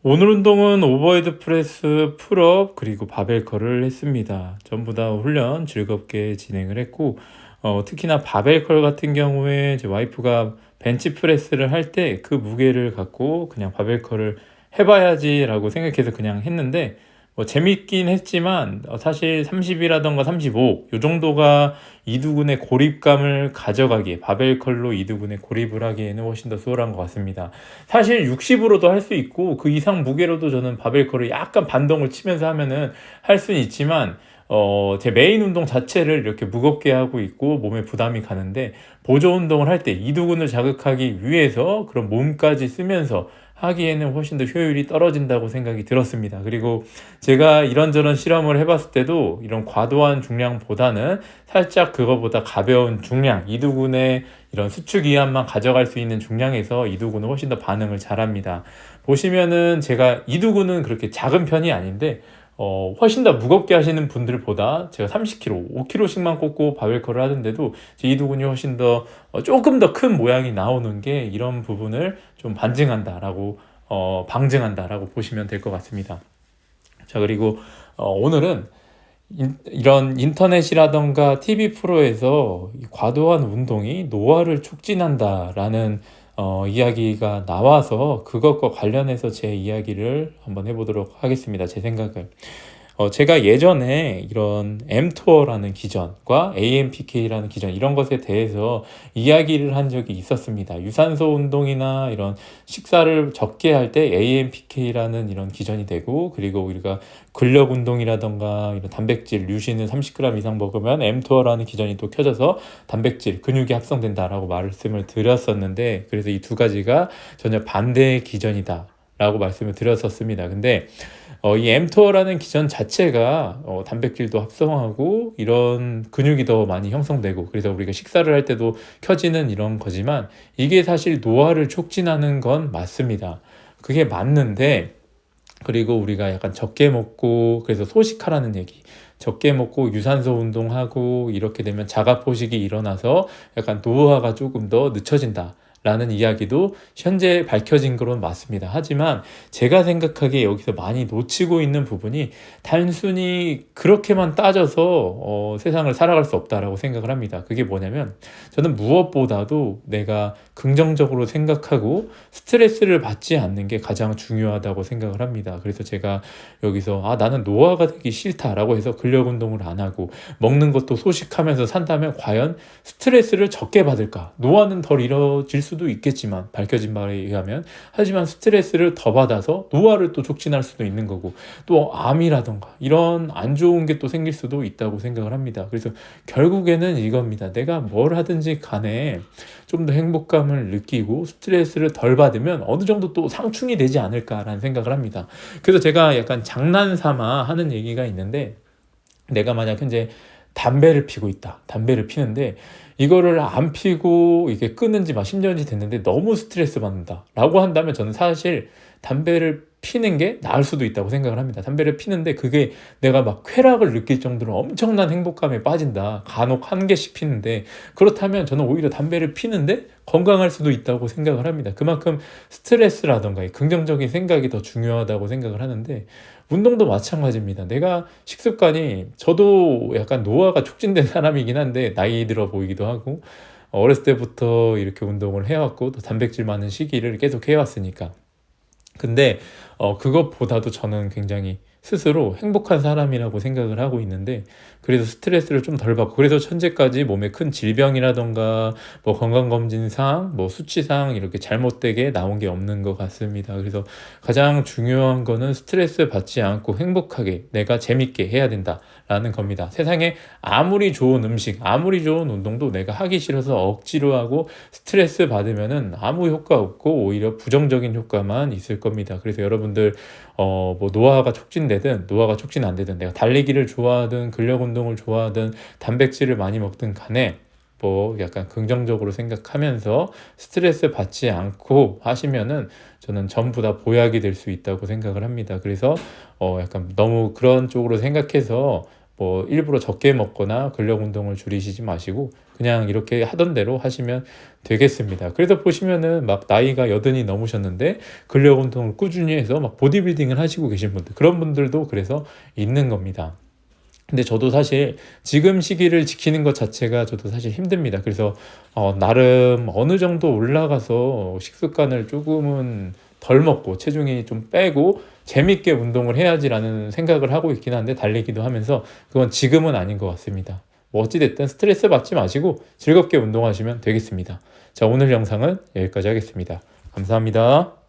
오늘 운동은 오버헤드 프레스, 풀업, 그리고 바벨컬을 했습니다. 전부 다 훈련 즐겁게 진행을 했고, 특히나 바벨컬 같은 경우에 제 와이프가 벤치 프레스를 할 때 그 무게를 갖고 그냥 바벨컬을 해봐야지라고 생각해서 그냥 했는데, 재밌긴 했지만 사실 30이라던가 35, 요 정도가 이두근의 고립감을 가져가기에, 바벨컬로 이두근의 고립을 하기에는 훨씬 더 수월한 것 같습니다. 사실 60으로도 할 수 있고 그 이상 무게로도 저는 바벨컬을 약간 반동을 치면서 하면은 할 수는 있지만, 제 메인 운동 자체를 이렇게 무겁게 하고 있고 몸에 부담이 가는데, 보조 운동을 할 때 이두근을 자극하기 위해서 그런 몸까지 쓰면서 하기에는 훨씬 더 효율이 떨어진다고 생각이 들었습니다. 그리고 제가 이런저런 실험을 해봤을 때도 이런 과도한 중량보다는 살짝 그거보다 가벼운 중량, 이두근의 이런 수축 이완만 가져갈 수 있는 중량에서 이두근은 훨씬 더 반응을 잘합니다. 보시면은 제가 이두근은 그렇게 작은 편이 아닌데, 훨씬 더 무겁게 하시는 분들보다 제가 30kg, 5kg씩만 꽂고 바벨컬을 하는데도 제 이두근이 훨씬 더 조금 더 큰 모양이 나오는 게 이런 부분을 좀 방증한다라고 보시면 될 것 같습니다. 자, 그리고 오늘은 이런 인터넷이라던가 TV 프로에서 이 과도한 운동이 노화를 촉진한다라는 이야기가 나와서 그것과 관련해서 제 이야기를 한번 해보도록 하겠습니다. 제 생각을. 제가 예전에 이런 mTOR라는 기전과 AMPK라는 기전, 이런 것에 대해서 이야기를 한 적이 있었습니다. 유산소 운동이나 이런 식사를 적게 할 때 AMPK라는 이런 기전이 되고, 그리고 우리가 근력 운동이라던가 이런 단백질, 류신을 30g 이상 먹으면 mTOR라는 기전이 또 켜져서 단백질, 근육이 합성된다라고 말씀을 드렸었는데, 그래서 이 두 가지가 전혀 반대의 기전이다 라고 말씀을 드렸었습니다. 근데 이 mTOR라는 기전 자체가 단백질도 합성하고 이런 근육이 더 많이 형성되고, 그래서 우리가 식사를 할 때도 켜지는 이런 거지만, 이게 사실 노화를 촉진하는 건 맞습니다. 그게 맞는데, 그리고 우리가 약간 적게 먹고, 그래서 소식하라는 얘기, 적게 먹고 유산소 운동하고 이렇게 되면 자가포식이 일어나서 약간 노화가 조금 더 늦춰진다 라는 이야기도 현재 밝혀진 거론 맞습니다. 하지만 제가 생각하기에 여기서 많이 놓치고 있는 부분이, 단순히 그렇게만 따져서 세상을 살아갈 수 없다라고 생각을 합니다. 그게 뭐냐면, 저는 무엇보다도 내가 긍정적으로 생각하고 스트레스를 받지 않는 게 가장 중요하다고 생각을 합니다. 그래서 제가 여기서 나는 노화가 되기 싫다라고 해서 근력 운동을 안 하고 먹는 것도 소식하면서 산다면 과연 스트레스를 적게 받을까? 노화는 덜 이뤄질 수도 있겠지만, 밝혀진 바에 의하면, 하지만 스트레스를 더 받아서 노화를 또 촉진할 수도 있는 거고, 또 암이라던가 이런 안 좋은 게 또 생길 수도 있다고 생각을 합니다. 그래서 결국에는 이겁니다. 내가 뭘 하든지 간에 좀 더 행복감을 느끼고 스트레스를 덜 받으면 어느 정도 또 상충이 되지 않을까라는 생각을 합니다. 그래서 제가 약간 장난 삼아 하는 얘기가 있는데, 내가 만약 현재 담배를 피고 있다. 담배를 피는데 이거를 안 피고 이게 끊은 지 막 10년이 됐는데 너무 스트레스 받는다 라고 한다면, 저는 사실 담배를 피는 게 나을 수도 있다고 생각을 합니다. 담배를 피는데 그게 내가 막 쾌락을 느낄 정도로 엄청난 행복감에 빠진다, 간혹 한 개씩 피는데, 그렇다면 저는 오히려 담배를 피는데 건강할 수도 있다고 생각을 합니다. 그만큼 스트레스라던가 긍정적인 생각이 더 중요하다고 생각을 하는데, 운동도 마찬가지입니다. 내가 식습관이, 저도 약간 노화가 촉진된 사람이긴 한데 나이 들어 보이기도 하고, 어렸을 때부터 이렇게 운동을 해왔고 또 단백질 많은 시기를 계속 해왔으니까. 근데 그것보다도 저는 굉장히 스스로 행복한 사람이라고 생각을 하고 있는데, 그래서 스트레스를 좀 덜 받고, 그래서 현재까지 몸에 큰 질병이라던가 뭐 건강검진상, 뭐 수치상 이렇게 잘못되게 나온 게 없는 것 같습니다. 그래서 가장 중요한 거는 스트레스 받지 않고 행복하게 내가 재밌게 해야 된다라는 겁니다. 세상에 아무리 좋은 음식, 아무리 좋은 운동도 내가 하기 싫어서 억지로 하고 스트레스 받으면은 아무 효과 없고 오히려 부정적인 효과만 있을 겁니다. 그래서 여러분들 뭐 노화가 촉진되든 노화가 촉진 안 되든, 내가 달리기를 좋아하든 근력 운동을 좋아하든 단백질을 많이 먹든 간에 뭐 약간 긍정적으로 생각하면서 스트레스 받지 않고 하시면은, 저는 전부 다 보약이 될 수 있다고 생각을 합니다. 그래서 약간 너무 그런 쪽으로 생각해서 뭐 일부러 적게 먹거나 근력 운동을 줄이시지 마시고 그냥 이렇게 하던 대로 하시면 되겠습니다. 그래서 보시면은 막 나이가 80이 넘으셨는데 근력 운동을 꾸준히 해서 막 보디빌딩을 하시고 계신 분들, 그런 분들도 그래서 있는 겁니다. 근데 저도 사실 지금 시기를 지키는 것 자체가 저도 사실 힘듭니다. 그래서 나름 어느 정도 올라가서 식습관을 조금은 덜 먹고 체중이 좀 빼고 재밌게 운동을 해야지라는 생각을 하고 있긴 한데, 달리기도 하면서 그건 지금은 아닌 것 같습니다. 뭐 어찌됐든 스트레스 받지 마시고 즐겁게 운동하시면 되겠습니다. 자, 오늘 영상은 여기까지 하겠습니다. 감사합니다.